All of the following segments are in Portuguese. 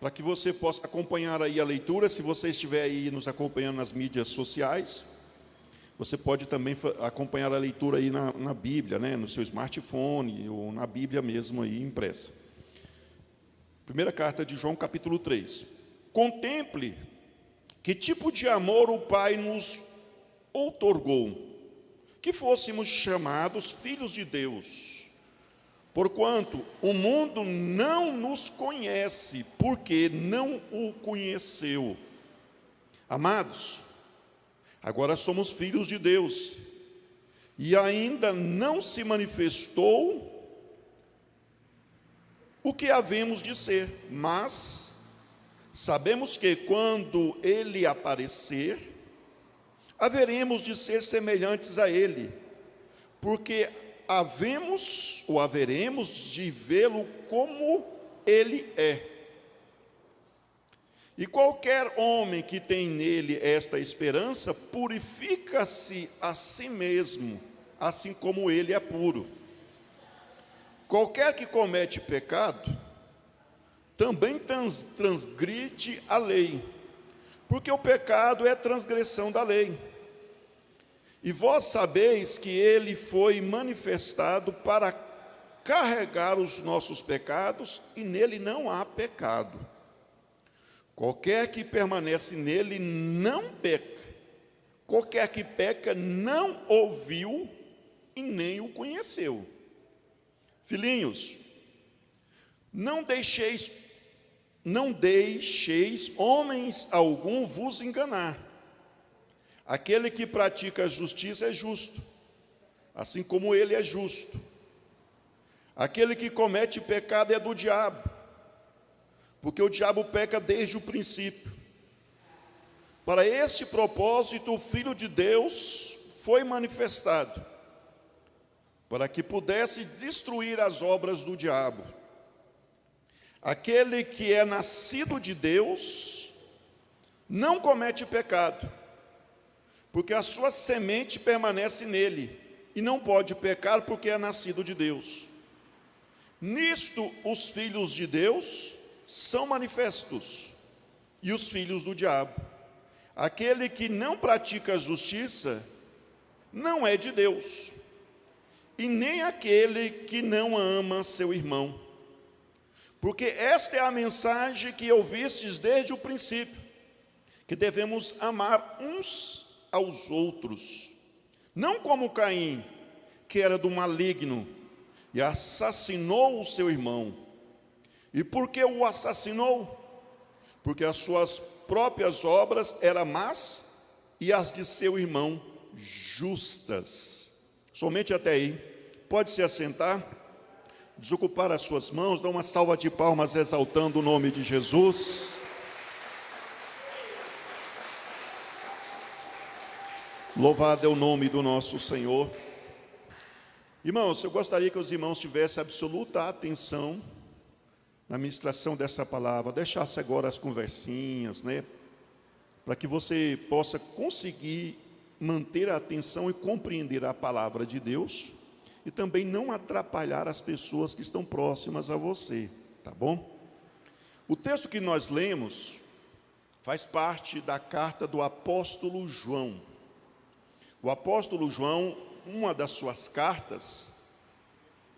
para que você possa acompanhar aí a leitura. Se você estiver aí nos acompanhando nas mídias sociais, você pode também acompanhar a leitura aí na Bíblia, né? No seu smartphone ou na Bíblia mesmo aí impressa. Primeira carta de João, capítulo 3. Contemple que tipo de amor o Pai nos outorgou, que fôssemos chamados filhos de Deus. Porquanto o mundo não nos conhece, porque não o conheceu. Amados, agora somos filhos de Deus, e ainda não se manifestou o que havemos de ser, mas sabemos que quando Ele aparecer, haveremos de ser semelhantes a Ele, porque haveremos de vê-lo como Ele é. E qualquer homem que tem nele esta esperança, purifica-se a si mesmo, assim como ele é puro. Qualquer que comete pecado, também transgride a lei, porque o pecado é transgressão da lei. E vós sabeis que ele foi manifestado para carregar os nossos pecados, e nele não há pecado. Qualquer que permanece nele não peca. Qualquer que peca não ouviu e nem o conheceu. Filhinhos, não deixeis homens algum vos enganar. Aquele que pratica a justiça é justo, assim como ele é justo. Aquele que comete pecado é do diabo, porque o diabo peca desde o princípio. Para este propósito, o Filho de Deus foi manifestado, para que pudesse destruir as obras do diabo. Aquele que é nascido de Deus não comete pecado, porque a sua semente permanece nele, e não pode pecar porque é nascido de Deus. Nisto os filhos de Deus são manifestos, e os filhos do diabo. Aquele que não pratica a justiça não é de Deus, e nem aquele que não ama seu irmão. Porque esta é a mensagem que ouvistes desde o princípio, que devemos amar uns aos outros, não como Caim, que era do maligno, e assassinou o seu irmão. E por que o assassinou? Porque as suas próprias obras eram más, e as de seu irmão justas. Somente até aí. Pode se assentar, desocupar as suas mãos, dar uma salva de palmas exaltando o nome de Jesus. Louvado é o nome do nosso Senhor. Irmãos, eu gostaria que os irmãos tivessem absoluta atenção na ministração dessa palavra. Deixasse agora as conversinhas, né? Para que você possa conseguir manter a atenção e compreender a palavra de Deus, e também não atrapalhar as pessoas que estão próximas a você, tá bom? O texto que nós lemos faz parte da carta do apóstolo João. O apóstolo João, uma das suas cartas,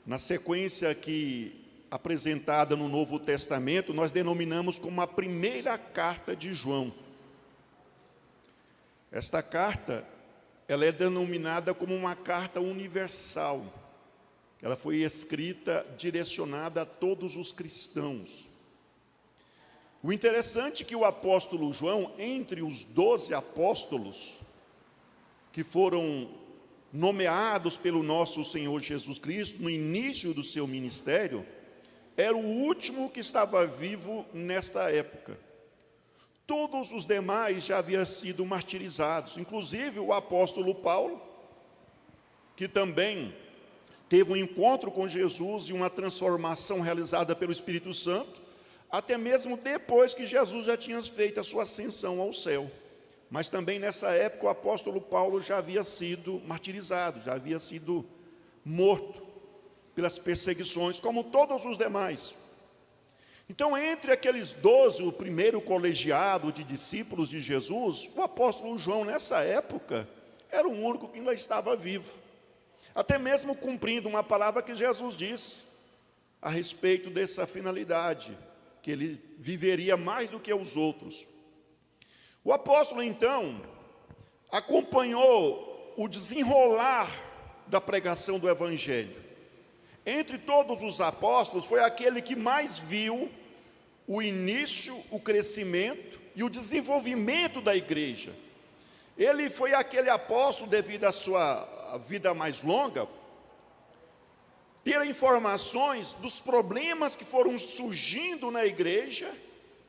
na sequência aqui apresentada no Novo Testamento, nós denominamos como a primeira carta de João. Esta carta, ela é denominada como uma carta universal. Ela foi escrita, direcionada a todos os cristãos. O interessante é que o apóstolo João, entre os 12 apóstolos, que foram nomeados pelo nosso Senhor Jesus Cristo no início do seu ministério, era o último que estava vivo nesta época. Todos os demais já haviam sido martirizados, inclusive o apóstolo Paulo, que também teve um encontro com Jesus e uma transformação realizada pelo Espírito Santo, até mesmo depois que Jesus já tinha feito a sua ascensão ao céu. Mas também nessa época o apóstolo Paulo já havia sido martirizado, já havia sido morto pelas perseguições, como todos os demais. Então, entre aqueles 12, o primeiro colegiado de discípulos de Jesus, o apóstolo João, nessa época, era o único que ainda estava vivo, até mesmo cumprindo uma palavra que Jesus disse a respeito dessa finalidade, que ele viveria mais do que os outros. O apóstolo, então, acompanhou o desenrolar da pregação do Evangelho. Entre todos os apóstolos, foi aquele que mais viu o início, o crescimento e o desenvolvimento da igreja. Ele foi aquele apóstolo, devido à sua vida mais longa, ter informações dos problemas que foram surgindo na igreja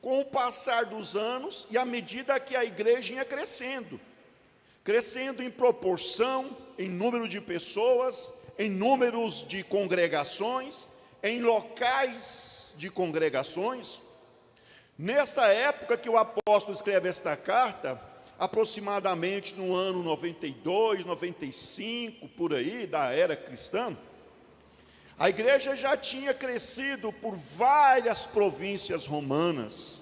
com o passar dos anos e à medida que a igreja ia crescendo em proporção, em número de pessoas, em números de congregações, em locais de congregações. Nessa época que o apóstolo escreve esta carta, aproximadamente no ano 92, 95, por aí, da era cristã, a igreja já tinha crescido por várias províncias romanas,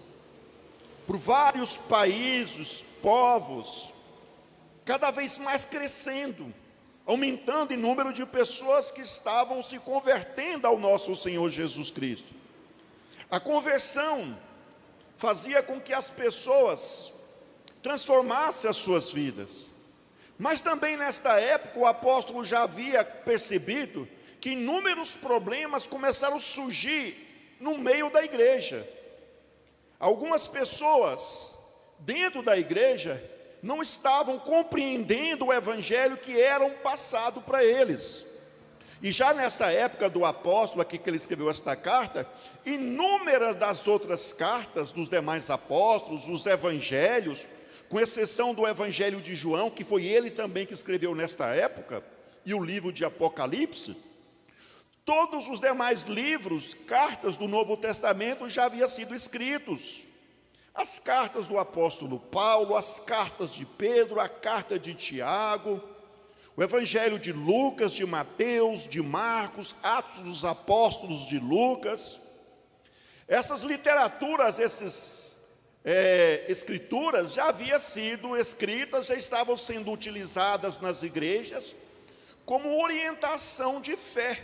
por vários países, povos, cada vez mais crescendo, aumentando em número de pessoas que estavam se convertendo ao nosso Senhor Jesus Cristo. A conversão fazia com que as pessoas transformassem as suas vidas. Mas também nesta época o apóstolo já havia percebido que inúmeros problemas começaram a surgir no meio da igreja. Algumas pessoas dentro da igreja não estavam compreendendo o evangelho que era passado para eles. E já nessa época do apóstolo, aqui que ele escreveu esta carta, inúmeras das outras cartas dos demais apóstolos, os evangelhos, com exceção do evangelho de João, que foi ele também que escreveu nesta época, e o livro de Apocalipse, todos os demais livros, cartas do Novo Testamento já haviam sido escritos. As cartas do apóstolo Paulo, as cartas de Pedro, a carta de Tiago, o evangelho de Lucas, de Mateus, de Marcos, Atos dos Apóstolos de Lucas. Essas literaturas, essas escrituras já haviam sido escritas, já estavam sendo utilizadas nas igrejas como orientação de fé.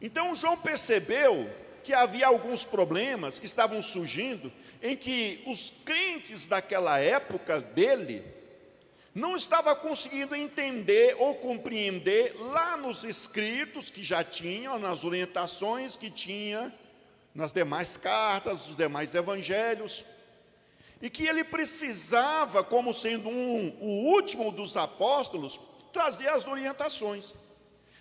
Então João percebeu que havia alguns problemas que estavam surgindo, em que os crentes daquela época dele não estavam conseguindo entender ou compreender lá nos escritos que já tinham, nas orientações que tinha, nas demais cartas, os demais evangelhos, e que ele precisava, como sendo o último dos apóstolos, trazer as orientações.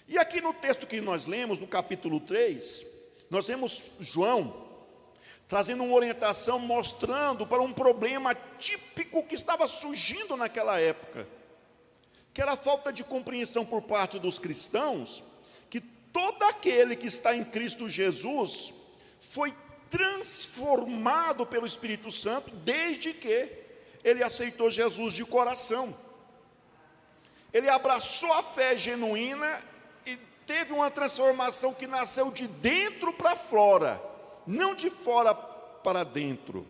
E aqui no texto que nós lemos, no capítulo 3, nós vemos João trazendo uma orientação, mostrando para um problema típico que estava surgindo naquela época, que era a falta de compreensão por parte dos cristãos, que todo aquele que está em Cristo Jesus foi transformado pelo Espírito Santo desde que ele aceitou Jesus de coração. Ele abraçou a fé genuína e teve uma transformação que nasceu de dentro para fora, não de fora para dentro.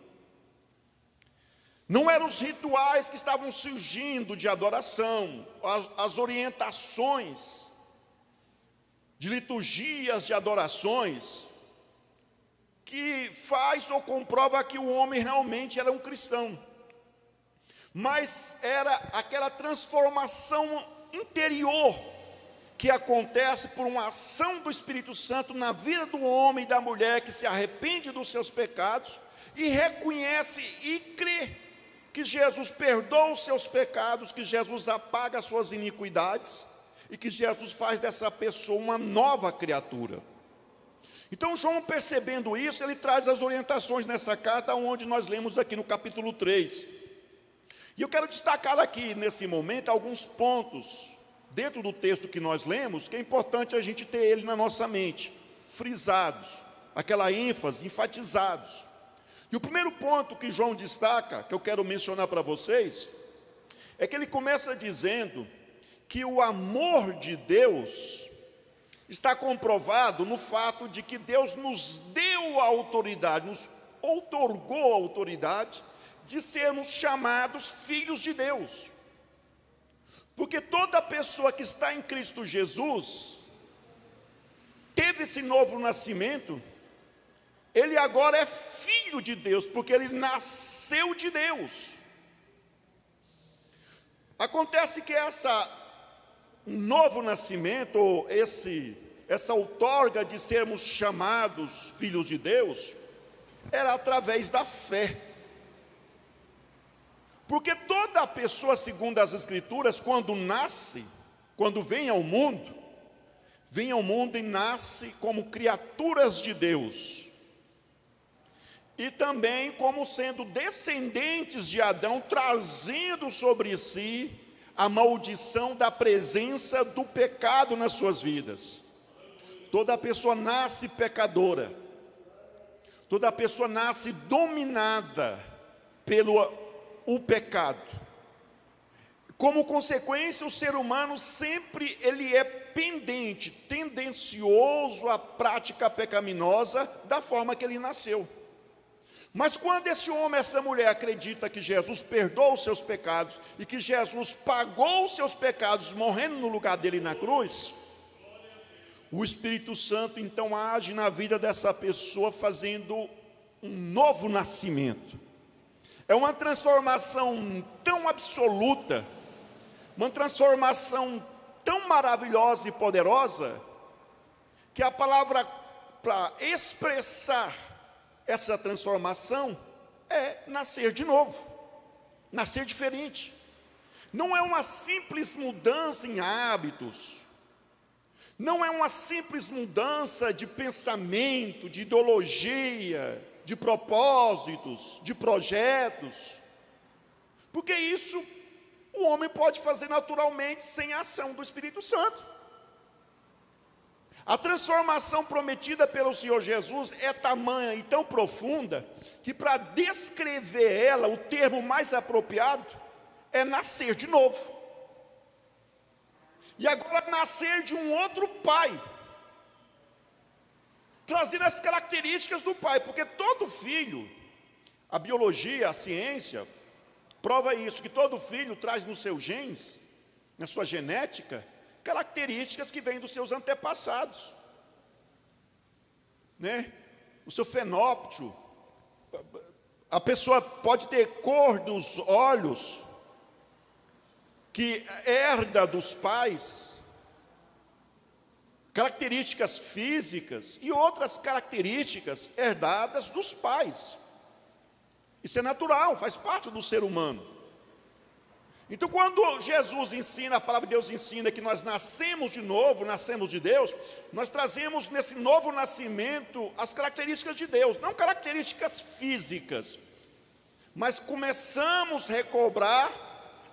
Não eram os rituais que estavam surgindo de adoração, as orientações de liturgias de adorações, que faz ou comprova que o homem realmente era um cristão. Mas era aquela transformação interior que acontece por uma ação do Espírito Santo na vida do homem e da mulher que se arrepende dos seus pecados e reconhece e crê que Jesus perdoa os seus pecados, que Jesus apaga as suas iniquidades e que Jesus faz dessa pessoa uma nova criatura. Então João, percebendo isso, ele traz as orientações nessa carta, onde nós lemos aqui no capítulo 3. E eu quero destacar aqui nesse momento alguns pontos dentro do texto que nós lemos, que é importante a gente ter ele na nossa mente, frisados, aquela ênfase, enfatizados. E o primeiro ponto que João destaca, que eu quero mencionar para vocês, é que ele começa dizendo que o amor de Deus está comprovado no fato de que Deus nos deu a autoridade, nos outorgou a autoridade de sermos chamados filhos de Deus. Porque toda pessoa que está em Cristo Jesus teve esse novo nascimento, ele agora é filho de Deus, porque ele nasceu de Deus. Acontece que novo nascimento, ou essa outorga de sermos chamados filhos de Deus, era através da fé. Porque toda pessoa, segundo as Escrituras, quando nasce, quando vem ao mundo e nasce como criaturas de Deus. E também como sendo descendentes de Adão, trazendo sobre si a maldição da presença do pecado nas suas vidas. Toda pessoa nasce pecadora. Toda pessoa nasce dominada pelo pecado. Como consequência, o ser humano sempre ele é pendente, tendencioso à prática pecaminosa da forma que ele nasceu. Mas quando esse homem, essa mulher acredita que Jesus perdoa os seus pecados e que Jesus pagou os seus pecados morrendo no lugar dele na cruz, o Espírito Santo então age na vida dessa pessoa fazendo um novo nascimento. É uma transformação tão absoluta, uma transformação tão maravilhosa e poderosa, que a palavra para expressar essa transformação é nascer de novo, nascer diferente. Não é uma simples mudança em hábitos, não é uma simples mudança de pensamento, de ideologia, de propósitos, de projetos, porque isso o homem pode fazer naturalmente sem a ação do Espírito Santo. A transformação prometida pelo Senhor Jesus é tamanha e tão profunda, que para descrever ela, o termo mais apropriado é nascer de novo. E agora nascer de um outro pai, trazendo as características do pai, porque todo filho, a biologia, a ciência, prova isso, que todo filho traz nos seus genes, na sua genética, características que vêm dos seus antepassados, né? O seu fenótipo, a pessoa pode ter cor dos olhos, que herda dos pais, características físicas e outras características herdadas dos pais. Isso é natural, faz parte do ser humano. Então, quando Jesus ensina, a palavra de Deus ensina que nós nascemos de novo, nascemos de Deus, nós trazemos nesse novo nascimento as características de Deus, não características físicas, mas começamos a recobrar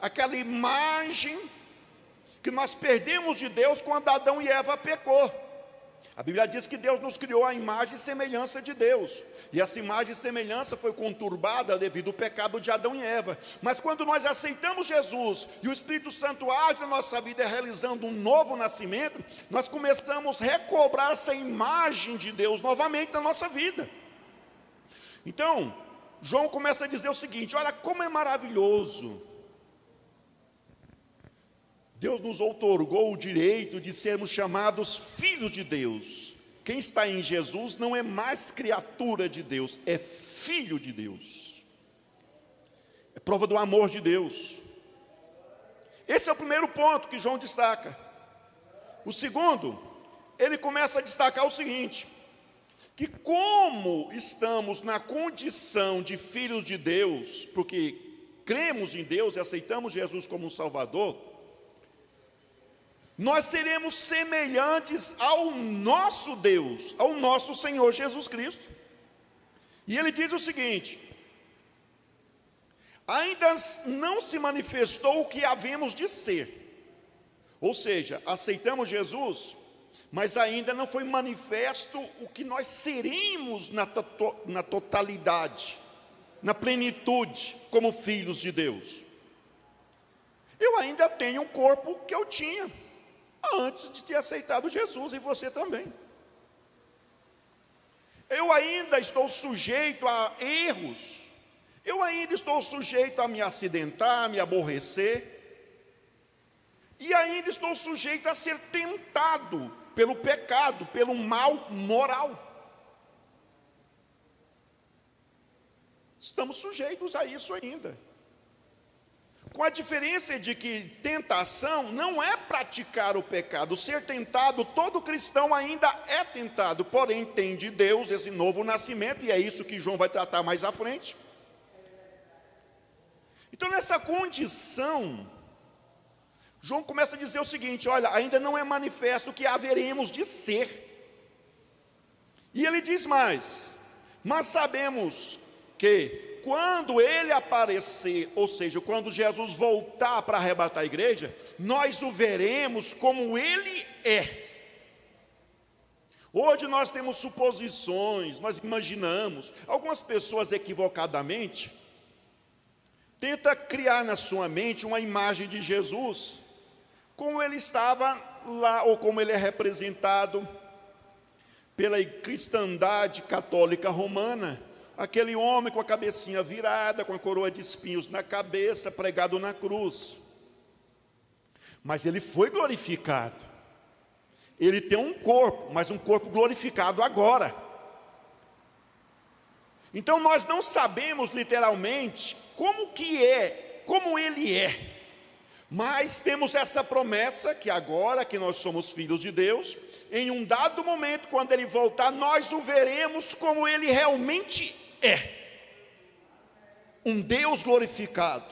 aquela imagem que nós perdemos de Deus quando Adão e Eva pecou. A Bíblia diz que Deus nos criou a imagem e semelhança de Deus, e essa imagem e semelhança foi conturbada devido ao pecado de Adão e Eva. Mas quando nós aceitamos Jesus e o Espírito Santo age na nossa vida realizando um novo nascimento, nós começamos a recobrar essa imagem de Deus novamente na nossa vida. Então, João começa a dizer o seguinte: olha como é maravilhoso, Deus nos outorgou o direito de sermos chamados filhos de Deus. Quem está em Jesus não é mais criatura de Deus, é filho de Deus. É prova do amor de Deus. Esse é o primeiro ponto que João destaca. O segundo, ele começa a destacar o seguinte: que como estamos na condição de filhos de Deus, porque cremos em Deus e aceitamos Jesus como um Salvador, nós seremos semelhantes ao nosso Deus, ao nosso Senhor Jesus Cristo. E ele diz o seguinte: ainda não se manifestou o que havemos de ser. Ou seja, aceitamos Jesus, mas ainda não foi manifesto o que nós seremos na totalidade, na plenitude, como filhos de Deus. Eu ainda tenho um corpo que eu tinha antes de ter aceitado Jesus, e você também. Eu ainda estou sujeito a erros, eu ainda estou sujeito a me acidentar, a me aborrecer, e ainda estou sujeito a ser tentado pelo pecado, pelo mal moral. Estamos sujeitos a isso ainda. Com a diferença de que tentação não é praticar o pecado. Ser tentado, todo cristão ainda é tentado, porém tem de Deus esse novo nascimento, e é isso que João vai tratar mais à frente. Então, nessa condição, João começa a dizer o seguinte: olha, ainda não é manifesto o que haveremos de ser. E ele diz mais: mas sabemos que quando ele aparecer, ou seja, quando Jesus voltar para arrebatar a igreja, nós o veremos como ele é. Hoje nós temos suposições, nós imaginamos, algumas pessoas equivocadamente tentam criar na sua mente uma imagem de Jesus, como ele estava lá, ou como ele é representado pela cristandade católica romana, aquele homem com a cabecinha virada, com a coroa de espinhos na cabeça, pregado na cruz. Mas ele foi glorificado. Ele tem um corpo, mas um corpo glorificado agora. Então nós não sabemos literalmente como ele é. Mas temos essa promessa que agora que nós somos filhos de Deus, em um dado momento, quando ele voltar, nós o veremos como ele realmente é. Um Deus glorificado,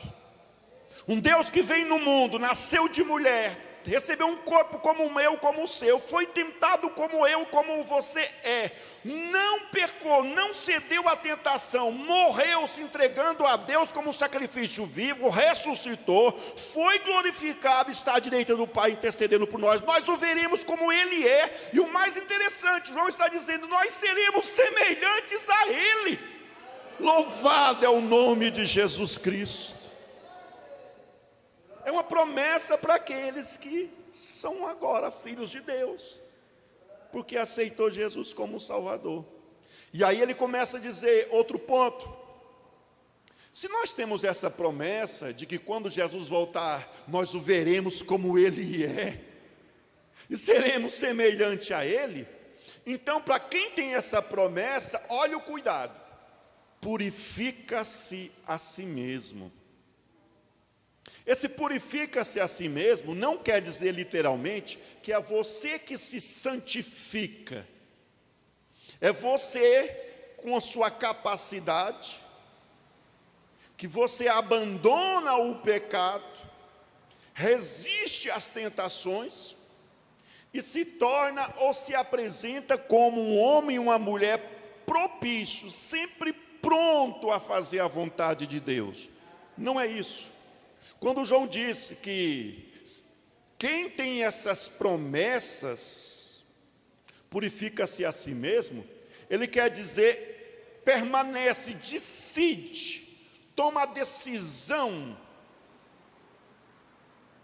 um Deus que veio no mundo, nasceu de mulher, recebeu um corpo como o meu, como o seu, foi tentado como eu, como você é, não pecou, não cedeu à tentação, morreu se entregando a Deus como um sacrifício vivo, ressuscitou, foi glorificado, está à direita do Pai intercedendo por nós. Nós o veremos como ele é, e o mais interessante, João está dizendo, nós seremos semelhantes a ele. Louvado é o nome de Jesus Cristo. É uma promessa para aqueles que são agora filhos de Deus, porque aceitou Jesus como Salvador. E aí ele começa a dizer outro ponto: se nós temos essa promessa de que quando Jesus voltar, nós o veremos como ele é, e seremos semelhante a ele, então para quem tem essa promessa, olha o cuidado, purifica-se a si mesmo. Esse purifica-se a si mesmo não quer dizer literalmente que é você que se santifica. É você com a sua capacidade, que você abandona o pecado, resiste às tentações e se torna ou se apresenta como um homem e uma mulher propício, sempre pronto a fazer a vontade de Deus. Não é isso. Quando João disse que quem tem essas promessas purifica-se a si mesmo, ele quer dizer, permanece, decide, toma a decisão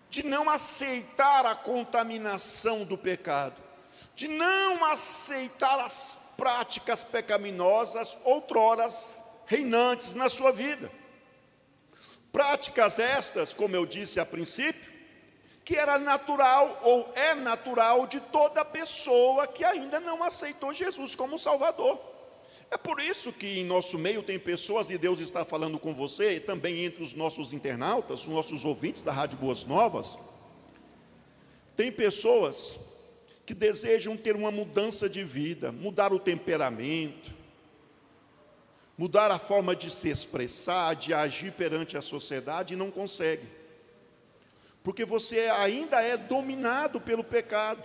de não aceitar a contaminação do pecado, de não aceitar as práticas pecaminosas outroras reinantes na sua vida. Práticas estas, como eu disse a princípio, que era natural ou é natural de toda pessoa que ainda não aceitou Jesus como Salvador. É por isso que em nosso meio tem pessoas, e Deus está falando com você, e também entre os nossos internautas, os nossos ouvintes da Rádio Boas Novas, tem pessoas que desejam ter uma mudança de vida, mudar o temperamento, mudar a forma de se expressar, de agir perante a sociedade, e não consegue, porque você ainda é dominado pelo pecado.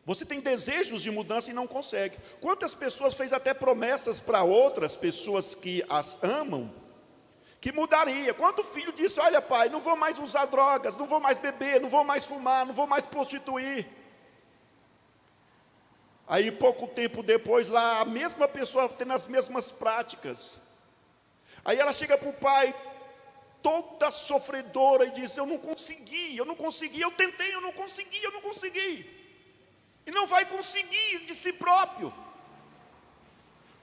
Você tem desejos de mudança e não consegue. Quantas pessoas fez até promessas para outras pessoas que as amam, que mudaria? Quanto filho disse, olha pai, não vou mais usar drogas, não vou mais beber, não vou mais fumar, não vou mais prostituir. Aí pouco tempo depois, lá a mesma pessoa tendo as mesmas práticas. Aí ela chega para o pai, toda sofredora e diz: eu não consegui, eu tentei, eu não consegui. E não vai conseguir de si próprio.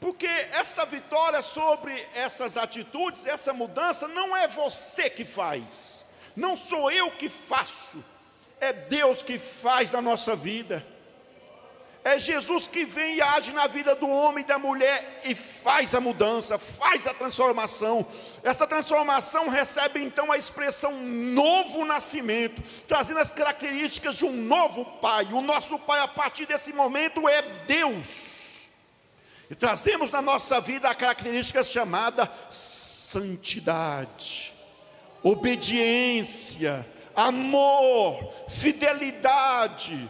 Porque essa vitória sobre essas atitudes, essa mudança, não é você que faz. Não sou eu que faço. É Deus que faz na nossa vida. É Jesus que vem e age na vida do homem e da mulher e faz a mudança, faz a transformação. Essa transformação recebe então a expressão novo nascimento, trazendo as características de um novo Pai. O nosso Pai a partir desse momento é Deus. E trazemos na nossa vida a característica chamada santidade, obediência, amor, fidelidade,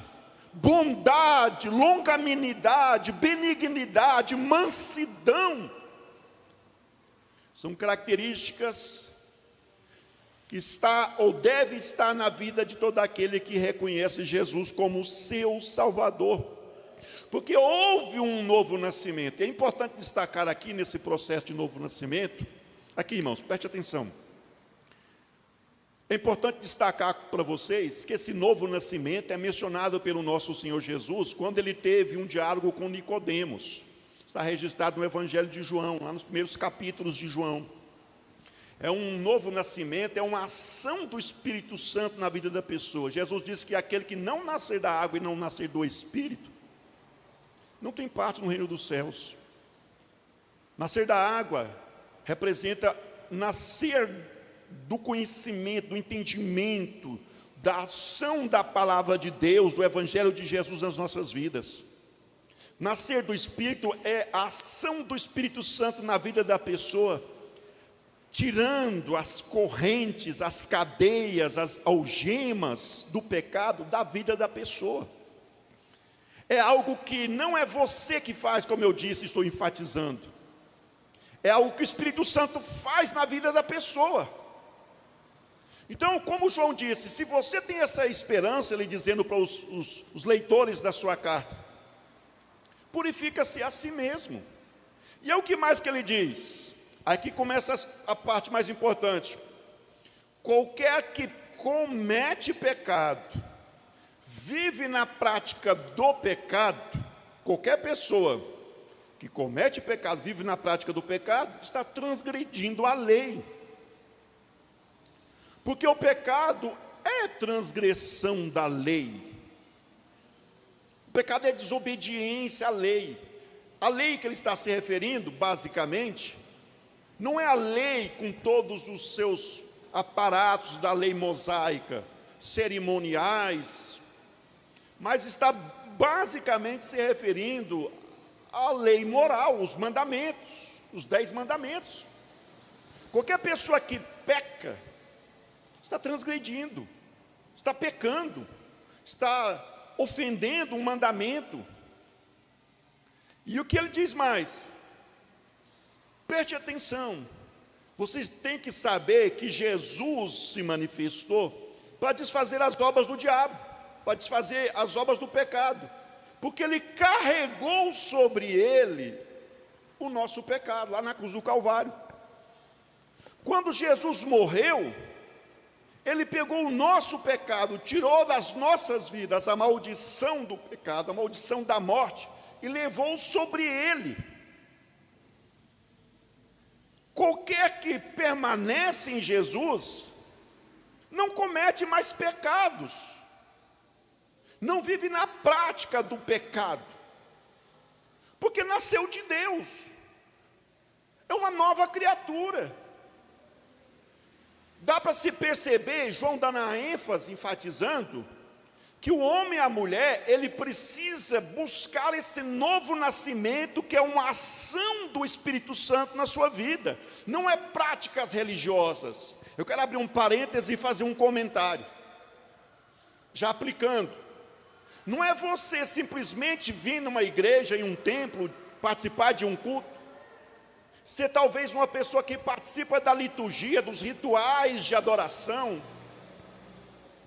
bondade, longanimidade, benignidade, mansidão. São características que está ou deve estar na vida de todo aquele que reconhece Jesus como seu Salvador. Porque houve um novo nascimento. É importante destacar aqui nesse processo de novo nascimento. Aqui, irmãos, preste atenção. É importante destacar para vocês que esse novo nascimento é mencionado pelo nosso Senhor Jesus quando ele teve um diálogo com Nicodemos. Está registrado no Evangelho de João, lá nos primeiros capítulos de João. É um novo nascimento, é uma ação do Espírito Santo na vida da pessoa. Jesus disse que aquele que não nascer da água e não nascer do Espírito, não tem parte no reino dos céus. Nascer da água representa nascer do conhecimento, do entendimento, da ação da palavra de Deus, do Evangelho de Jesus nas nossas vidas. Nascer do Espírito é a ação do Espírito Santo na vida da pessoa, tirando as correntes, as cadeias, as algemas do pecado da vida da pessoa. É algo que não é você que faz, como eu disse, estou enfatizando. É algo que o Espírito Santo faz na vida da pessoa. Então, como João disse, se você tem essa esperança, ele dizendo para os leitores da sua carta, purifica-se a si mesmo. E é o que mais que ele diz? Aqui começa a parte mais importante. Qualquer que comete pecado, vive na prática do pecado, qualquer pessoa que comete pecado, vive na prática do pecado, está transgredindo a lei. Porque o pecado é transgressão da lei. O pecado é desobediência à lei. A lei que ele está se referindo, basicamente, não é a lei com todos os seus aparatos da lei mosaica, cerimoniais, mas está basicamente se referindo à lei moral, os mandamentos, os 10 mandamentos. Qualquer pessoa que peca, está transgredindo, está pecando, está ofendendo um mandamento. E o que ele diz mais? Preste atenção, vocês têm que saber que Jesus se manifestou para desfazer as obras do diabo, para desfazer as obras do pecado, porque ele carregou sobre ele o nosso pecado, lá na cruz do Calvário. Quando Jesus morreu, ele pegou o nosso pecado, tirou das nossas vidas a maldição do pecado, a maldição da morte, e levou sobre ele. Qualquer que permanece em Jesus, não comete mais pecados, não vive na prática do pecado, porque nasceu de Deus, é uma nova criatura. Dá para se perceber, João dando a ênfase, enfatizando, que o homem e a mulher, ele precisa buscar esse novo nascimento, que é uma ação do Espírito Santo na sua vida, não é práticas religiosas. Eu quero abrir um parêntese e fazer um comentário, já aplicando. Não é você simplesmente vir numa igreja, em um templo, participar de um culto, ser talvez uma pessoa que participa da liturgia, dos rituais de adoração,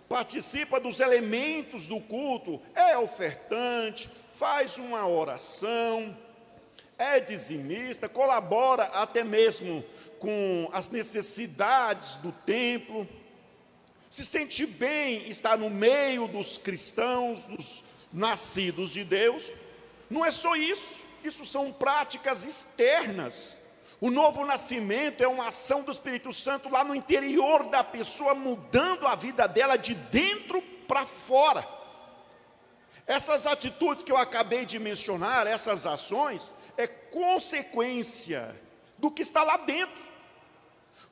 participa dos elementos do culto, é ofertante, faz uma oração, é dizimista, colabora até mesmo com as necessidades do templo, se sente bem estar no meio dos cristãos, dos nascidos de Deus. Não é só isso, isso são práticas externas. O novo nascimento é uma ação do Espírito Santo lá no interior da pessoa, mudando a vida dela de dentro para fora. Essas atitudes que eu acabei de mencionar, essas ações, é consequência do que está lá dentro.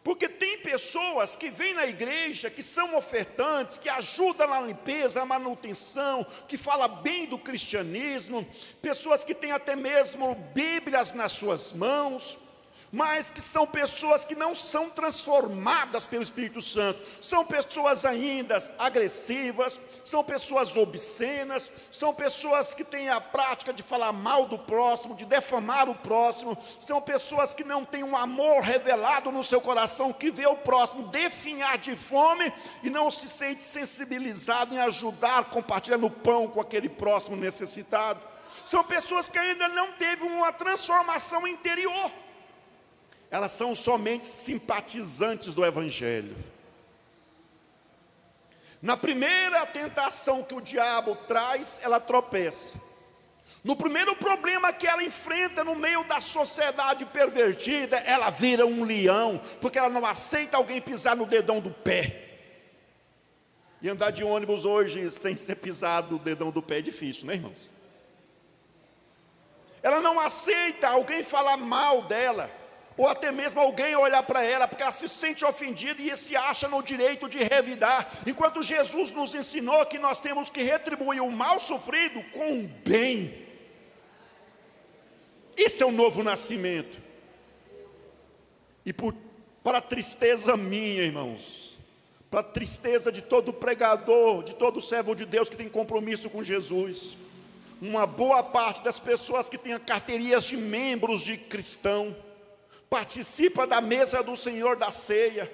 Porque tem pessoas que vêm na igreja, que são ofertantes, que ajudam na limpeza, na manutenção, que falam bem do cristianismo, pessoas que têm até mesmo Bíblias nas suas mãos, mas que são pessoas que não são transformadas pelo Espírito Santo, são pessoas ainda agressivas, são pessoas obscenas, são pessoas que têm a prática de falar mal do próximo, de defamar o próximo, são pessoas que não têm um amor revelado no seu coração, que vê o próximo definhar de fome e não se sente sensibilizado em ajudar, compartilhando o pão com aquele próximo necessitado. São pessoas que ainda não teve uma transformação interior. Elas são somente simpatizantes do Evangelho. Na primeira tentação que o diabo traz, ela tropeça. No primeiro problema que ela enfrenta no meio da sociedade pervertida, ela vira um leão, porque ela não aceita alguém pisar no dedão do pé. E andar de ônibus hoje sem ser pisado no dedão do pé é difícil, né, irmãos? Ela não aceita alguém falar mal dela, ou até mesmo alguém olhar para ela, porque ela se sente ofendida e se acha no direito de revidar, enquanto Jesus nos ensinou que nós temos que retribuir o mal sofrido com o bem. Isso é o novo nascimento. E para a tristeza minha, irmãos, para a tristeza de todo pregador, de todo servo de Deus que tem compromisso com Jesus, uma boa parte das pessoas que têm carteirias de membros de cristão, participa da mesa do Senhor da ceia,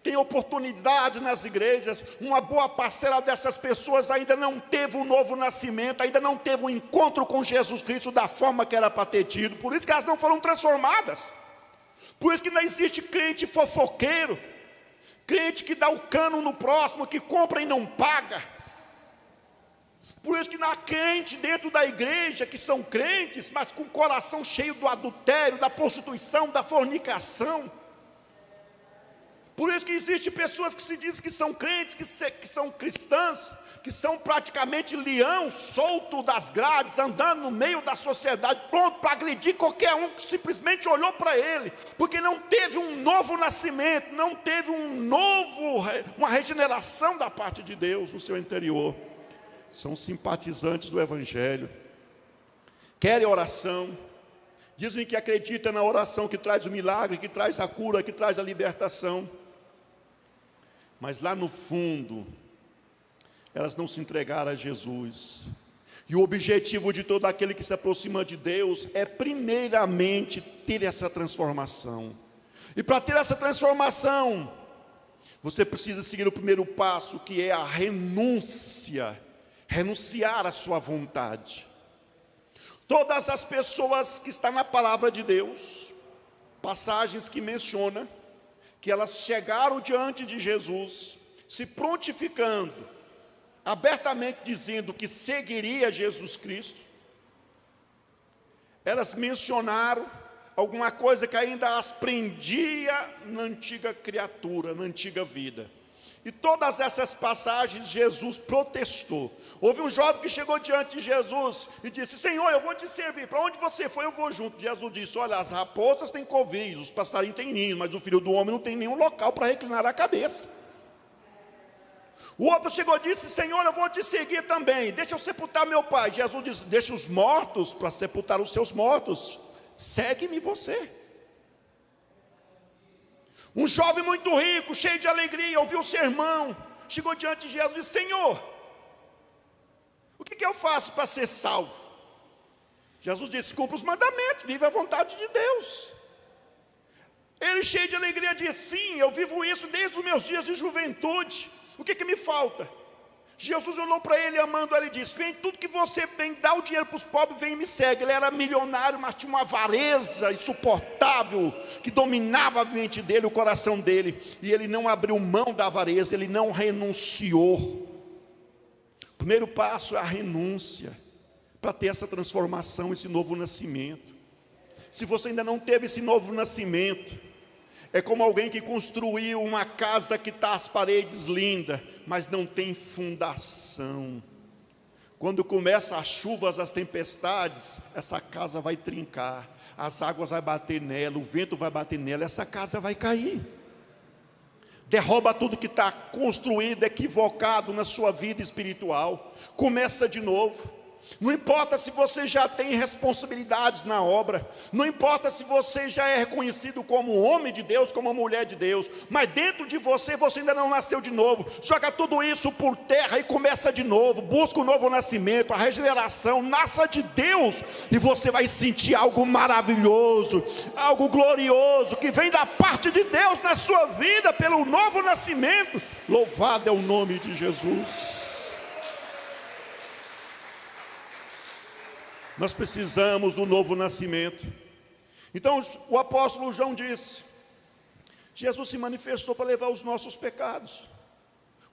tem oportunidade nas igrejas, uma boa parcela dessas pessoas ainda não teve um novo nascimento, ainda não teve um encontro com Jesus Cristo da forma que era para ter tido, por isso que elas não foram transformadas, por isso que não existe crente fofoqueiro, crente que dá o cano no próximo, que compra e não paga. Por isso que na crente dentro da igreja, que são crentes, mas com o coração cheio do adultério, da prostituição, da fornicação. Por isso que existem pessoas que se dizem que são crentes, que são cristãs, que são praticamente leão solto das grades, andando no meio da sociedade, pronto para agredir qualquer um que simplesmente olhou para ele, porque não teve um novo nascimento, não teve uma regeneração da parte de Deus no seu interior. São simpatizantes do Evangelho, querem oração, dizem que acreditam na oração que traz o milagre, que traz a cura, que traz a libertação, mas lá no fundo, elas não se entregaram a Jesus. E o objetivo de todo aquele que se aproxima de Deus é primeiramente ter essa transformação. E para ter essa transformação, você precisa seguir o primeiro passo, que é a renúncia. Renunciar à sua vontade. Todas as pessoas que estão na palavra de Deus, passagens que menciona, que elas chegaram diante de Jesus, se prontificando, abertamente dizendo que seguiria Jesus Cristo, elas mencionaram alguma coisa que ainda as prendia na antiga criatura, na antiga vida. E todas essas passagens Jesus protestou. Houve um jovem que chegou diante de Jesus e disse: Senhor, eu vou te servir, para onde você foi eu vou junto. Jesus disse: olha, as raposas têm covis, os passarinhos têm ninhos, mas o Filho do Homem não tem nenhum local para reclinar a cabeça. O outro chegou e disse: Senhor, eu vou te seguir também, deixa eu sepultar meu pai. Jesus disse: deixa os mortos para sepultar os seus mortos, segue-me você. Um jovem muito rico, cheio de alegria, ouviu o sermão, chegou diante de Jesus e disse: Senhor, o que eu faço para ser salvo? Jesus disse: cumpra os mandamentos, vive a vontade de Deus. Ele, cheio de alegria, disse: sim, eu vivo isso desde os meus dias de juventude, o que me falta? Jesus olhou para ele, amando ele, e disse: vem, tudo que você tem, dá o dinheiro para os pobres, vem e me segue. Ele era milionário, mas tinha uma avareza insuportável, que dominava a mente dele, o coração dele, e ele não abriu mão da avareza, ele não renunciou. O primeiro passo é a renúncia, para ter essa transformação, esse novo nascimento. Se você ainda não teve esse novo nascimento, é como alguém que construiu uma casa que está as paredes lindas, mas não tem fundação. Quando começa as chuvas, as tempestades, essa casa vai trincar, as águas vão bater nela, o vento vai bater nela, essa casa vai cair. Derruba tudo que está construído, equivocado na sua vida espiritual. Começa de novo. Não importa se você já tem responsabilidades na obra, não importa se você já é reconhecido como um homem de Deus, como uma mulher de Deus, mas dentro de você, você ainda não nasceu de novo. Joga tudo isso por terra e começa de novo. Busca o novo nascimento, a regeneração. Nasça de Deus e você vai sentir algo maravilhoso, algo glorioso, que vem da parte de Deus na sua vida, pelo novo nascimento. Louvado é o nome de Jesus. Nós precisamos do novo nascimento. Então o apóstolo João disse: Jesus se manifestou para levar os nossos pecados.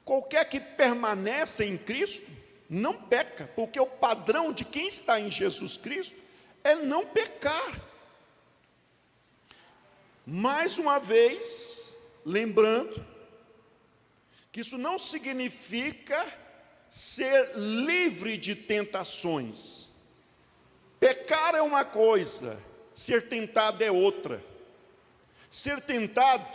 Qualquer que permanece em Cristo não peca, porque o padrão de quem está em Jesus Cristo é não pecar. Mais uma vez, lembrando que isso não significa ser livre de tentações. Pecar é uma coisa, ser tentado é outra. Ser tentado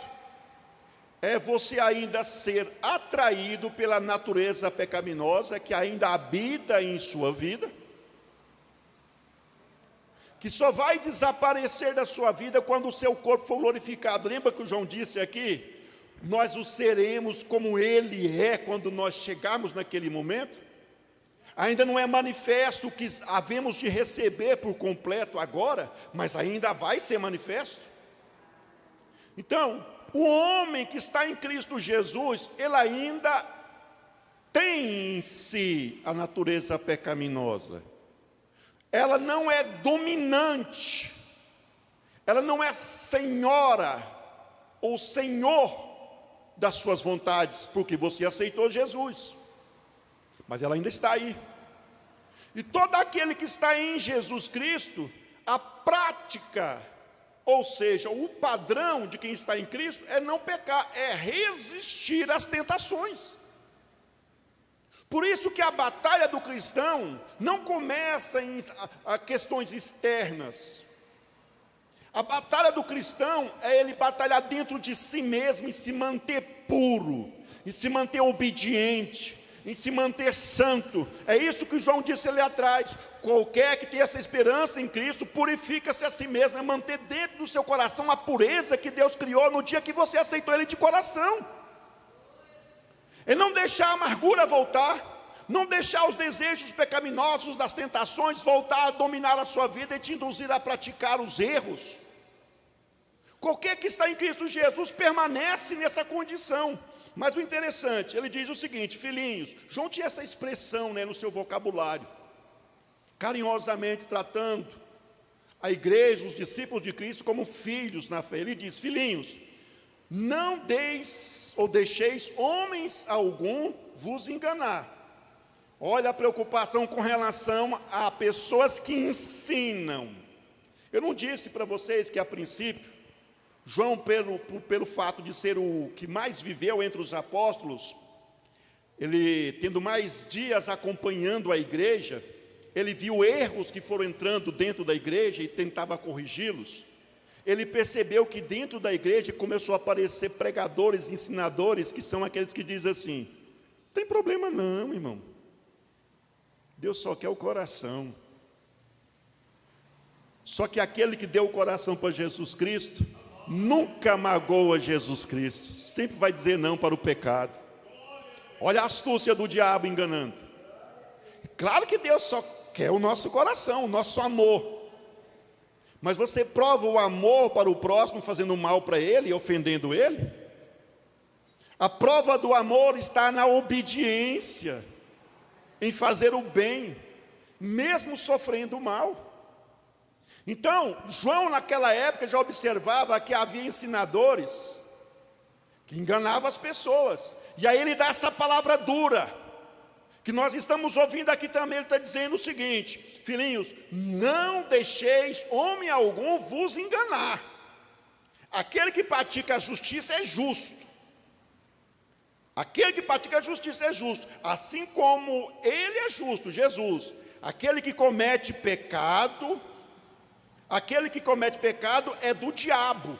é você ainda ser atraído pela natureza pecaminosa que ainda habita em sua vida, que só vai desaparecer da sua vida quando o seu corpo for glorificado. Lembra que o João disse aqui? Nós o seremos como Ele é quando nós chegarmos naquele momento. Ainda não é manifesto o que havemos de receber por completo agora, mas ainda vai ser manifesto. Então, o homem que está em Cristo Jesus, ele ainda tem em si a natureza pecaminosa. Ela não é dominante, ela não é senhora ou senhor das suas vontades, porque você aceitou Jesus. Mas ela ainda está aí. E todo aquele que está em Jesus Cristo, a prática, ou seja, o padrão de quem está em Cristo é não pecar, é resistir às tentações. Por isso que a batalha do cristão não começa em questões externas. A batalha do cristão é ele batalhar dentro de si mesmo e se manter puro, e se manter obediente, em se manter santo. É isso que João disse ali atrás: qualquer que tenha essa esperança em Cristo, purifica-se a si mesmo. É manter dentro do seu coração a pureza que Deus criou no dia que você aceitou Ele de coração. É não deixar a amargura voltar, não deixar os desejos pecaminosos das tentações voltar a dominar a sua vida e te induzir a praticar os erros. Qualquer que está em Cristo Jesus permanece nessa condição. Mas o interessante, ele diz o seguinte: filhinhos. João tinha essa expressão, no seu vocabulário, carinhosamente tratando a igreja, os discípulos de Cristo, como filhos na fé. Ele diz: filhinhos, não deis ou deixeis homens algum vos enganar. Olha a preocupação com relação a pessoas que ensinam. Eu não disse para vocês que a princípio João, pelo fato de ser o que mais viveu entre os apóstolos, ele tendo mais dias acompanhando a igreja, ele viu erros que foram entrando dentro da igreja e tentava corrigi-los. Ele percebeu que dentro da igreja começou a aparecer pregadores, ensinadores, que são aqueles que dizem assim: não tem problema não, irmão, Deus só quer o coração. Só que aquele que deu o coração para Jesus Cristo nunca magoa Jesus Cristo, sempre vai dizer não para o pecado. Olha a astúcia do diabo enganando. Claro que Deus só quer o nosso coração, o nosso amor. Mas você prova o amor para o próximo fazendo mal para ele e ofendendo ele? A prova do amor está na obediência. em fazer o bem, mesmo sofrendo o mal. Então, João naquela época já observava que havia ensinadores que enganavam as pessoas. E aí ele dá essa palavra dura, que nós estamos ouvindo aqui também. Ele está dizendo o seguinte: filhinhos, não deixeis homem algum vos enganar. Aquele que pratica a justiça é justo. Aquele que pratica a justiça é justo, assim como ele é justo, Jesus. Aquele que comete pecado é do diabo.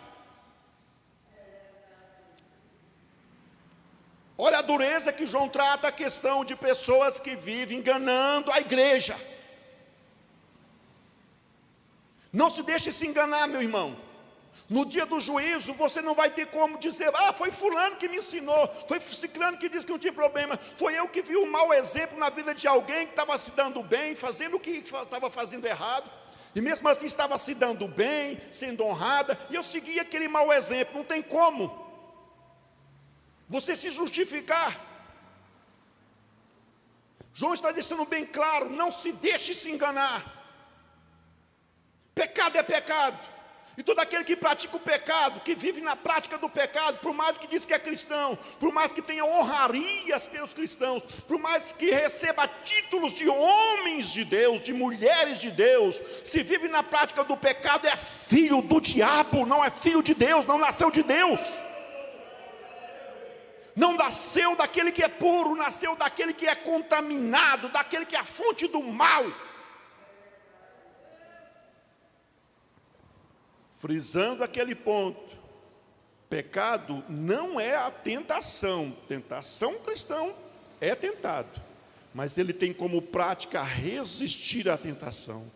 Olha a dureza que João trata a questão de pessoas que vivem enganando a igreja. Não se deixe se enganar, meu irmão. No dia do juízo, você não vai ter como dizer: foi fulano que me ensinou, foi ciclano que disse que não tinha problema, foi eu que vi um mau exemplo na vida de alguém que estava se dando bem, fazendo o que estava fazendo errado, e mesmo assim estava se dando bem, sendo honrada, e eu segui aquele mau exemplo. Não tem como você se justificar. João está deixando bem claro: não se deixe se enganar. Pecado é pecado. E todo aquele que pratica o pecado, que vive na prática do pecado, por mais que diz que é cristão, por mais que tenha honrarias pelos cristãos, por mais que receba títulos de homens de Deus, de mulheres de Deus, se vive na prática do pecado, é filho do diabo, não é filho de Deus, não nasceu de Deus. Não nasceu daquele que é puro, nasceu daquele que é contaminado, daquele que é a fonte do mal. Frisando aquele ponto: pecado não é a tentação. Tentação, cristão é tentado, mas ele tem como prática resistir à tentação.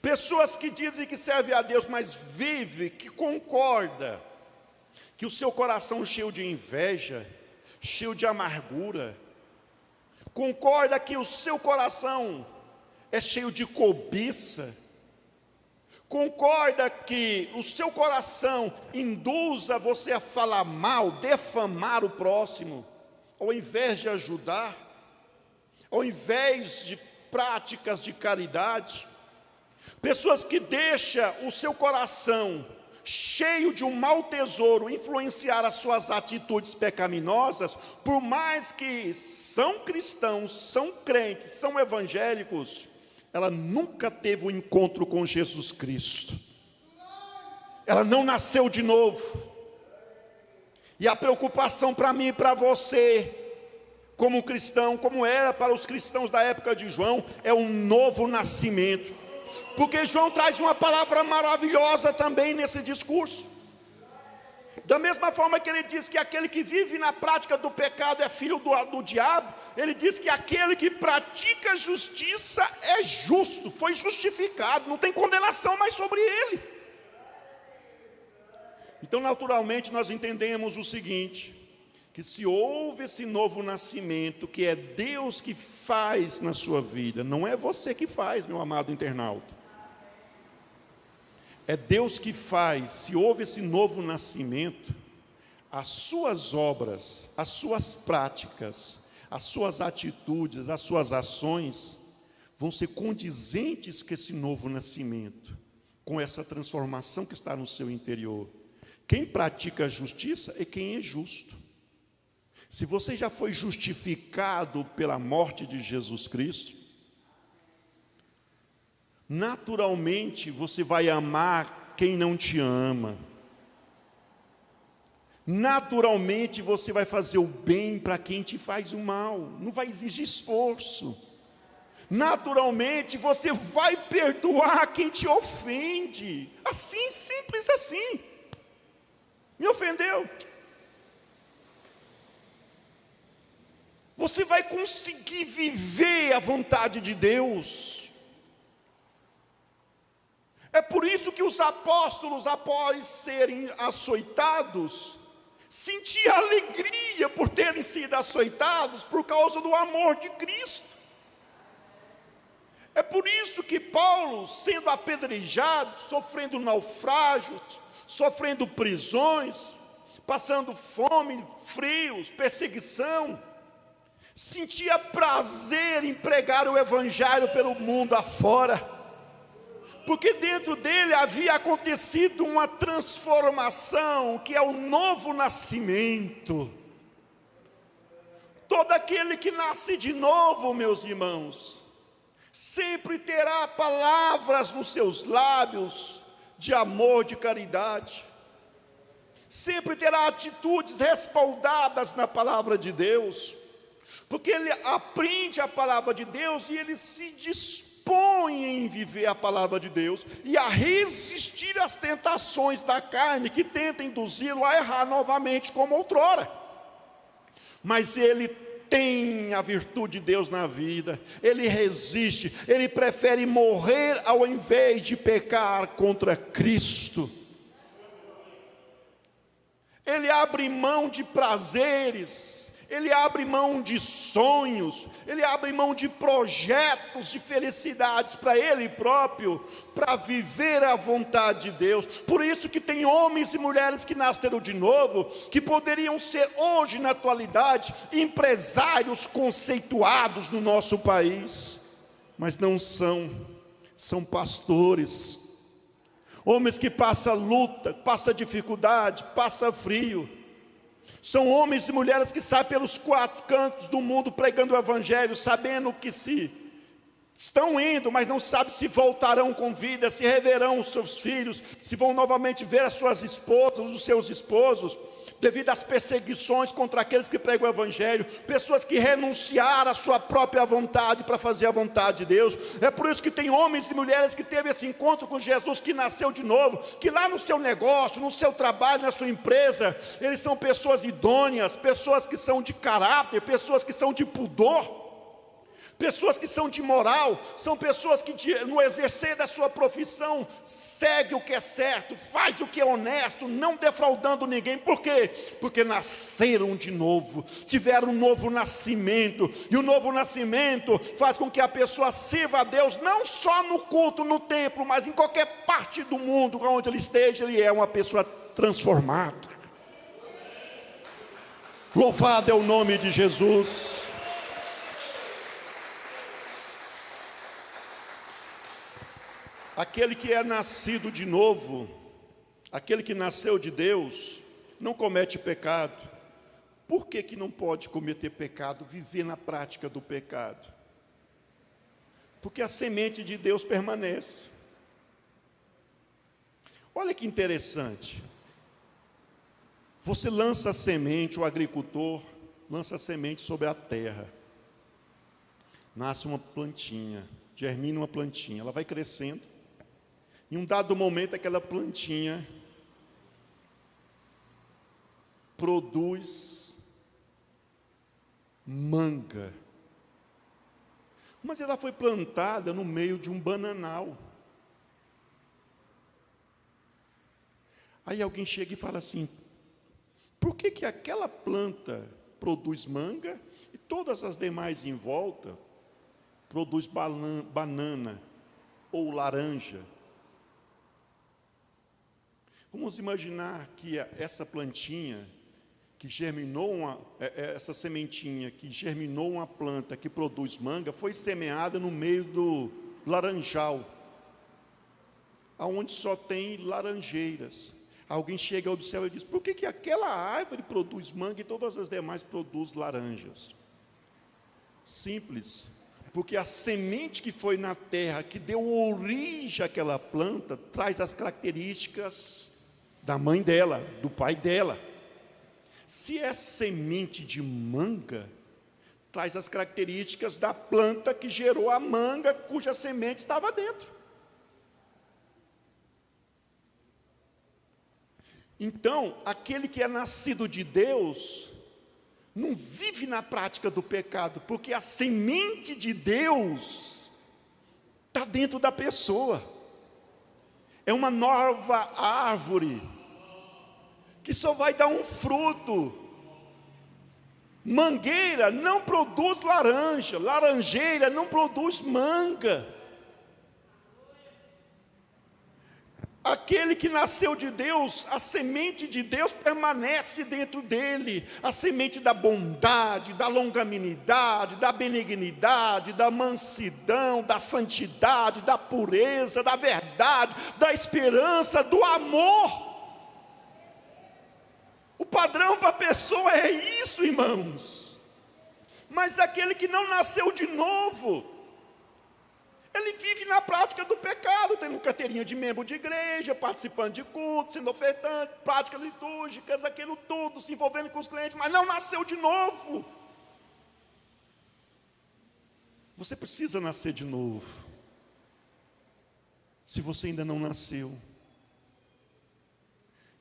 Pessoas que dizem que servem a Deus, mas vive, que concorda, que o seu coração cheio de inveja, cheio de amargura, concorda que o seu coração é cheio de cobiça, concorda que o seu coração induza você a falar mal, defamar o próximo, ao invés de ajudar, ao invés de práticas de caridade. Pessoas que deixam o seu coração cheio de um mau tesouro influenciar as suas atitudes pecaminosas, por mais que são cristãos, são crentes, são evangélicos, ela nunca teve um encontro com Jesus Cristo. Ela não nasceu de novo. E a preocupação para mim e para você, como cristão, como era para os cristãos da época de João, é um novo nascimento. Porque João traz uma palavra maravilhosa também nesse discurso. Da mesma forma que ele diz que aquele que vive na prática do pecado é filho do diabo, ele diz que aquele que pratica justiça é justo, foi justificado, não tem condenação mais sobre ele. Então, naturalmente, nós entendemos o seguinte: que se houve esse novo nascimento, que é Deus que faz na sua vida, não é você que faz, meu amado internauta. É Deus que faz. Se houve esse novo nascimento, as suas obras, as suas práticas, as suas atitudes, as suas ações vão ser condizentes com esse novo nascimento, com essa transformação que está no seu interior. Quem pratica a justiça é quem é justo. Se você já foi justificado pela morte de Jesus Cristo, naturalmente você vai amar quem não te ama. Naturalmente você vai fazer o bem para quem te faz o mal. Não vai exigir esforço. Naturalmente você vai perdoar quem te ofende. Assim, simples assim. Me ofendeu. Você vai conseguir viver a vontade de Deus. É por isso que os apóstolos, após serem açoitados, sentiam alegria por terem sido açoitados por causa do amor de Cristo. É por isso que Paulo, sendo apedrejado, sofrendo naufrágios, sofrendo prisões, passando fome, frios, perseguição, sentia prazer em pregar o evangelho pelo mundo afora, porque dentro dele havia acontecido uma transformação, que é o novo nascimento. Todo aquele que nasce de novo, meus irmãos, sempre terá palavras nos seus lábios de amor, de caridade, sempre terá atitudes respaldadas na palavra de Deus, porque ele aprende a palavra de Deus e ele se dispõe em viver a palavra de Deus e a resistir às tentações da carne que tenta induzi-lo a errar novamente como outrora. Mas ele tem a virtude de Deus na vida, ele resiste, ele prefere morrer ao invés de pecar contra Cristo. Ele abre mão de prazeres, ele abre mão de sonhos, ele abre mão de projetos, de felicidades para ele próprio, para viver a vontade de Deus. Por isso que tem homens e mulheres que nasceram de novo, que poderiam ser hoje na atualidade empresários conceituados no nosso país, mas não são, são pastores, homens que passam luta, passam dificuldade, passam frio. São homens e mulheres que saem pelos quatro cantos do mundo pregando o evangelho, sabendo que se estão indo, mas não sabem se voltarão com vida, se reverão os seus filhos, se vão novamente ver as suas esposas, os seus esposos, devido às perseguições contra aqueles que pregam o evangelho, pessoas que renunciaram à sua própria vontade para fazer a vontade de Deus. É por isso que tem homens e mulheres que teve esse encontro com Jesus, que nasceu de novo, que lá no seu negócio, no seu trabalho, na sua empresa, eles são pessoas idôneas, pessoas que são de caráter, pessoas que são de pudor, pessoas que são de moral, são pessoas que no exercer da sua profissão, segue o que é certo, faz o que é honesto, não defraudando ninguém. Por quê? Porque nasceram de novo, tiveram um novo nascimento, e o novo nascimento faz com que a pessoa sirva a Deus, não só no culto, no templo, mas em qualquer parte do mundo, onde ele esteja, ele é uma pessoa transformada. Louvado é o nome de Jesus. Aquele que é nascido de novo, aquele que nasceu de Deus, não comete pecado. Por que que não pode cometer pecado, viver na prática do pecado? Porque a semente de Deus permanece. Olha que interessante. Você lança a semente, o agricultor lança a semente sobre a terra. Nasce uma plantinha, germina uma plantinha, ela vai crescendo. Em um dado momento, aquela plantinha produz manga. Mas ela foi plantada no meio de um bananal. Aí alguém chega e fala assim: por que que aquela planta produz manga e todas as demais em volta produz banana ou laranja? Vamos imaginar que essa plantinha que germinou, essa sementinha que germinou uma planta que produz manga, foi semeada no meio do laranjal, aonde só tem laranjeiras. Alguém chega do céu e diz: por que que aquela árvore produz manga e todas as demais produzem laranjas? Simples. Porque a semente que foi na terra, que deu origem àquela planta, traz as características da mãe dela, do pai dela. Se é semente de manga, traz as características da planta que gerou a manga, cuja semente estava dentro. Então, aquele que é nascido de Deus não vive na prática do pecado, porque a semente de Deus está dentro da pessoa. É uma nova árvore que só vai dar um fruto. Mangueira não produz laranja, laranjeira não produz manga. aquele que nasceu de Deus, a semente de Deus permanece dentro dele, a semente da bondade, da longanimidade, da benignidade, da mansidão, da santidade, da pureza, da verdade, da esperança, do amor. O padrão para a pessoa é isso, irmãos. Mas aquele que não nasceu de novo, ele vive na prática do pecado, tendo carteirinha de membro de igreja, participando de cultos, sendo ofertante, práticas litúrgicas, aquilo tudo, se envolvendo com os clientes, mas não nasceu de novo. Você precisa nascer de novo. Se você ainda não nasceu.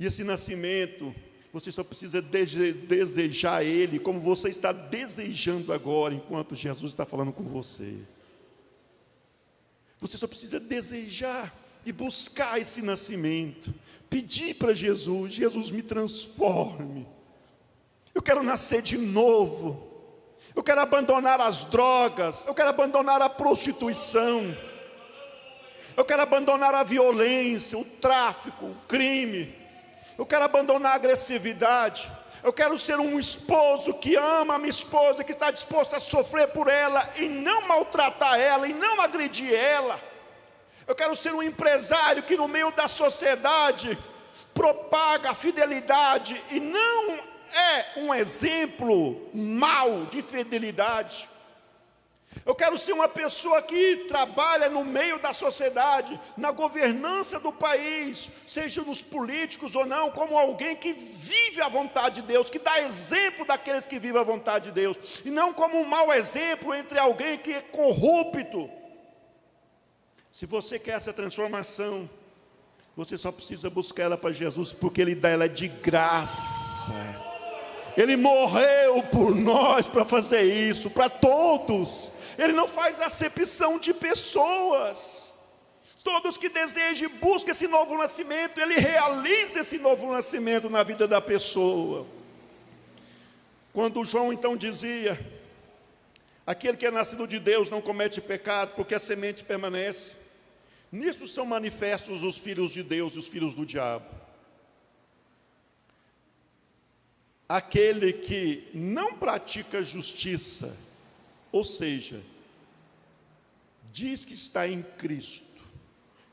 E esse nascimento, você só precisa desejar ele, como você está desejando agora, enquanto Jesus está falando com você. Você só precisa desejar e buscar esse nascimento, pedir para Jesus: Jesus, me transforme, eu quero nascer de novo, eu quero abandonar as drogas, eu quero abandonar a prostituição, eu quero abandonar a violência, o tráfico, o crime, eu quero abandonar a agressividade. Eu quero ser um esposo que ama a minha esposa, que está disposto a sofrer por ela e não maltratar ela, e não agredir ela. Eu quero ser um empresário que no meio da sociedade propaga a fidelidade e não é um exemplo mau de fidelidade. Eu quero ser uma pessoa que trabalha no meio da sociedade, na governança do país, seja nos políticos ou não, como alguém que vive a vontade de Deus, que dá exemplo daqueles que vivem a vontade de Deus, e não como um mau exemplo entre alguém que é corrupto. Se você quer essa transformação, você só precisa buscar ela para Jesus, porque Ele dá ela de graça. Ele morreu por nós para fazer isso, para todos. Ele não faz acepção de pessoas. Todos que desejam e buscam esse novo nascimento, Ele realiza esse novo nascimento na vida da pessoa. Quando João então dizia: aquele que é nascido de Deus não comete pecado, porque a semente permanece. Nisto são manifestos os filhos de Deus e os filhos do diabo. Aquele que não pratica justiça, ou seja, diz que está em Cristo,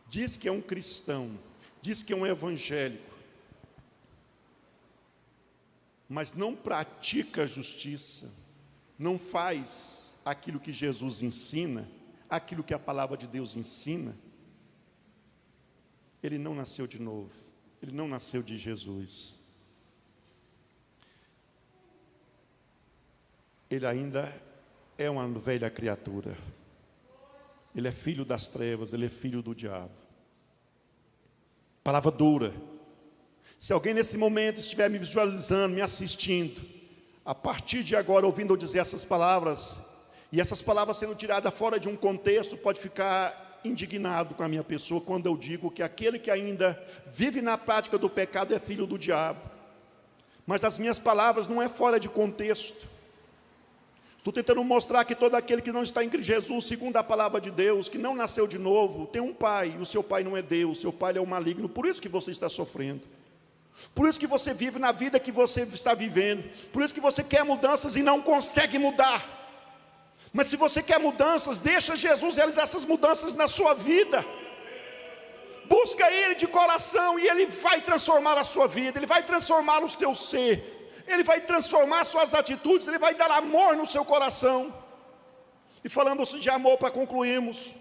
diz que é um cristão, diz que é um evangélico, mas não pratica a justiça, não faz aquilo que Jesus ensina, aquilo que a palavra de Deus ensina, ele não nasceu de novo, ele não nasceu de Jesus. Ele ainda é uma velha criatura. Ele é filho das trevas, ele é filho do diabo. Palavra dura. Se alguém nesse momento estiver me visualizando, me assistindo, a partir de agora ouvindo eu dizer essas palavras, e essas palavras sendo tiradas fora de um contexto, pode ficar indignado com a minha pessoa quando eu digo que aquele que ainda vive na prática do pecado é filho do diabo. Mas as minhas palavras não é fora de contexto. Estou tentando mostrar que todo aquele que não está em Jesus, segundo a palavra de Deus, que não nasceu de novo, tem um pai, e o seu pai não é Deus, o seu pai é o maligno. Por isso que você está sofrendo, por isso que você vive na vida que você está vivendo, por isso que você quer mudanças e não consegue mudar. Mas se você quer mudanças, deixa Jesus realizar essas mudanças na sua vida. Busca Ele de coração e Ele vai transformar a sua vida, Ele vai transformar o teu ser, Ele vai transformar suas atitudes, Ele vai dar amor no seu coração. E falando assim de amor, para concluirmos,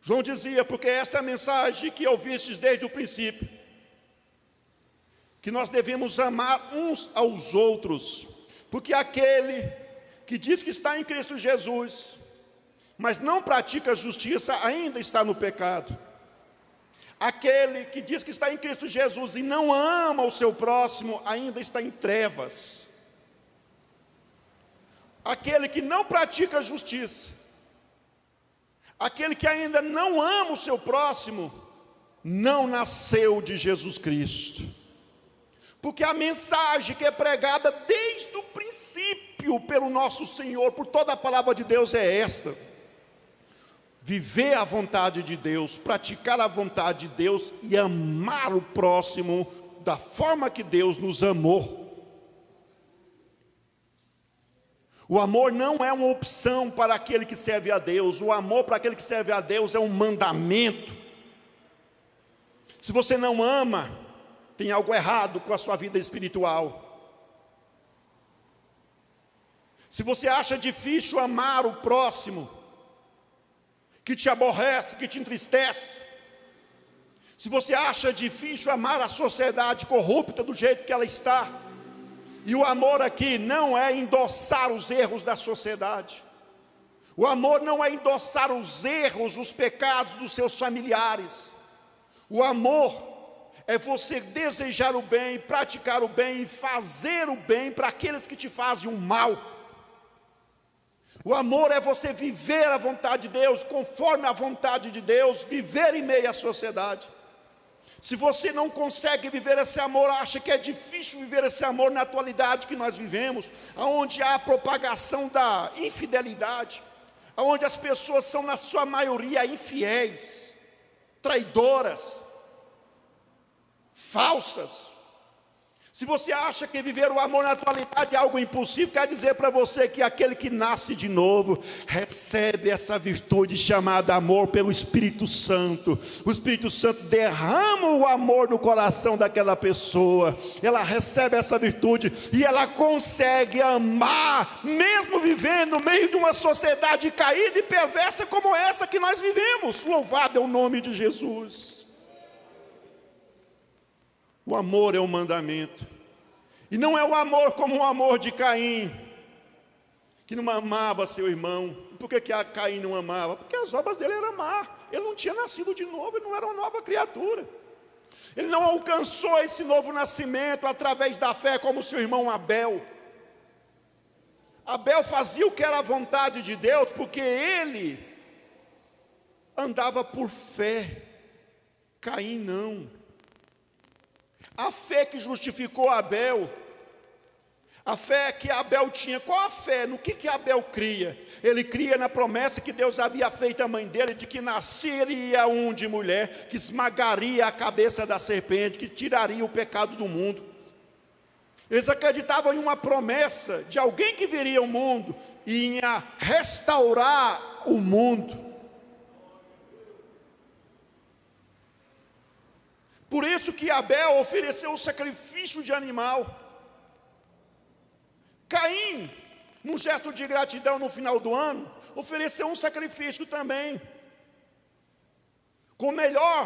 João dizia: porque essa é a mensagem que ouvistes desde o princípio, que nós devemos amar uns aos outros, porque aquele que diz que está em Cristo Jesus, mas não pratica a justiça, ainda está no pecado. Aquele que diz que está em Cristo Jesus e não ama o seu próximo, ainda está em trevas. Aquele que não pratica a justiça, aquele que ainda não ama o seu próximo, não nasceu de Jesus Cristo. Porque a mensagem que é pregada desde o princípio pelo nosso Senhor, por toda a palavra de Deus, é esta: viver a vontade de Deus, praticar a vontade de Deus e amar o próximo da forma que Deus nos amou. O amor não é uma opção para aquele que serve a Deus. O amor para aquele que serve a Deus é um mandamento. Se você não ama, tem algo errado com a sua vida espiritual. Se você acha difícil amar o próximo, que te aborrece, que te entristece, se você acha difícil amar a sociedade corrupta do jeito que ela está, e o amor aqui não é endossar os erros da sociedade, o amor não é endossar os erros, os pecados dos seus familiares, o amor é você desejar o bem, praticar o bem e fazer o bem para aqueles que te fazem o mal. O amor é você viver a vontade de Deus, conforme a vontade de Deus, viver em meio à sociedade. Se você não consegue viver esse amor, acha que é difícil viver esse amor na atualidade que nós vivemos, onde há a propagação da infidelidade, onde as pessoas são na sua maioria infiéis, traidoras, falsas. Se você acha que viver o amor na atualidade é algo impossível, quer dizer para você que aquele que nasce de novo recebe essa virtude chamada amor pelo Espírito Santo. O Espírito Santo derrama o amor no coração daquela pessoa. Ela recebe essa virtude e ela consegue amar, mesmo vivendo no meio de uma sociedade caída e perversa como essa que nós vivemos. Louvado é o nome de Jesus. O amor é um mandamento. E não é o amor como o amor de Caim, que não amava seu irmão. Por que Caim não amava? Porque as obras dele eram amar. Ele não tinha nascido de novo, ele não era uma nova criatura. Ele não alcançou esse novo nascimento através da fé como seu irmão Abel. Abel fazia o que era a vontade de Deus, porque ele andava por fé. Caim não. A fé que justificou Abel, a fé que Abel tinha, qual a fé? No que Abel cria? Ele cria na promessa que Deus havia feito à mãe dele, de que nasceria um de mulher, que esmagaria a cabeça da serpente, que tiraria o pecado do mundo. Eles acreditavam em uma promessa de alguém que viria ao mundo, e ia restaurar o mundo. Por isso que Abel ofereceu o sacrifício de animal. Caim, num gesto de gratidão no final do ano, ofereceu um sacrifício também. Com o melhor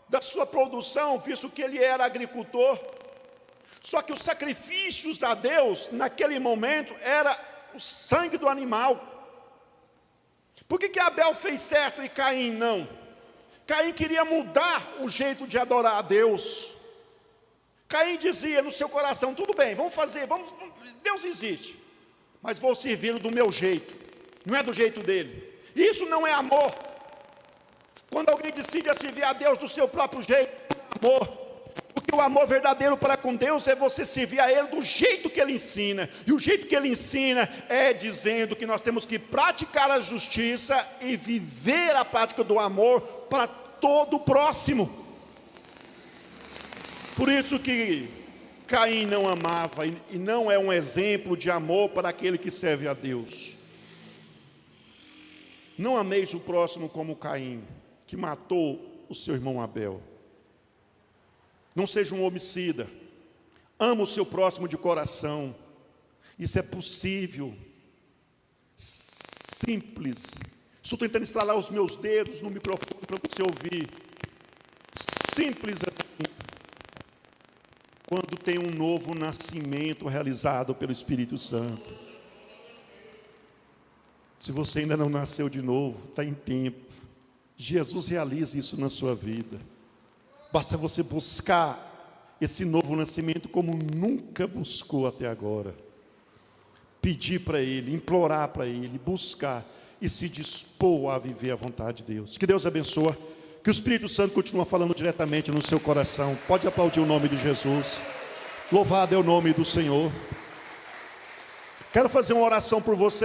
da sua produção, visto que ele era agricultor. Só que os sacrifícios a Deus, naquele momento, era o sangue do animal. Por que Abel fez certo e Caim não? Caim queria mudar o jeito de adorar a Deus. Caim dizia no seu coração: tudo bem, vamos fazer, Deus existe, mas vou servi-lo do meu jeito, não é do jeito dele. Isso não é amor. Quando alguém decide servir a Deus do seu próprio jeito, não é amor. Porque o amor verdadeiro para com Deus é você servir a Ele do jeito que Ele ensina. E o jeito que Ele ensina é dizendo que nós temos que praticar a justiça e viver a prática do amor para todo o próximo. Por isso que Caim não amava e não é um exemplo de amor para aquele que serve a Deus. Não ameis o próximo como Caim, que matou o seu irmão Abel. Não seja um homicida. Ama o seu próximo de coração. Isso é possível. Simples. Estou tentando estralar os meus dedos no microfone para você ouvir. Simples assim. Quando tem um novo nascimento realizado pelo Espírito Santo. Se você ainda não nasceu de novo, está em tempo. Jesus realiza isso na sua vida. Basta você buscar esse novo nascimento como nunca buscou até agora. Pedir para Ele, implorar para Ele, buscar e se dispor a viver a vontade de Deus. Que Deus abençoe, que o Espírito Santo continue falando diretamente no seu coração. Pode aplaudir o nome de Jesus. Louvado é o nome do Senhor. Quero fazer uma oração por você.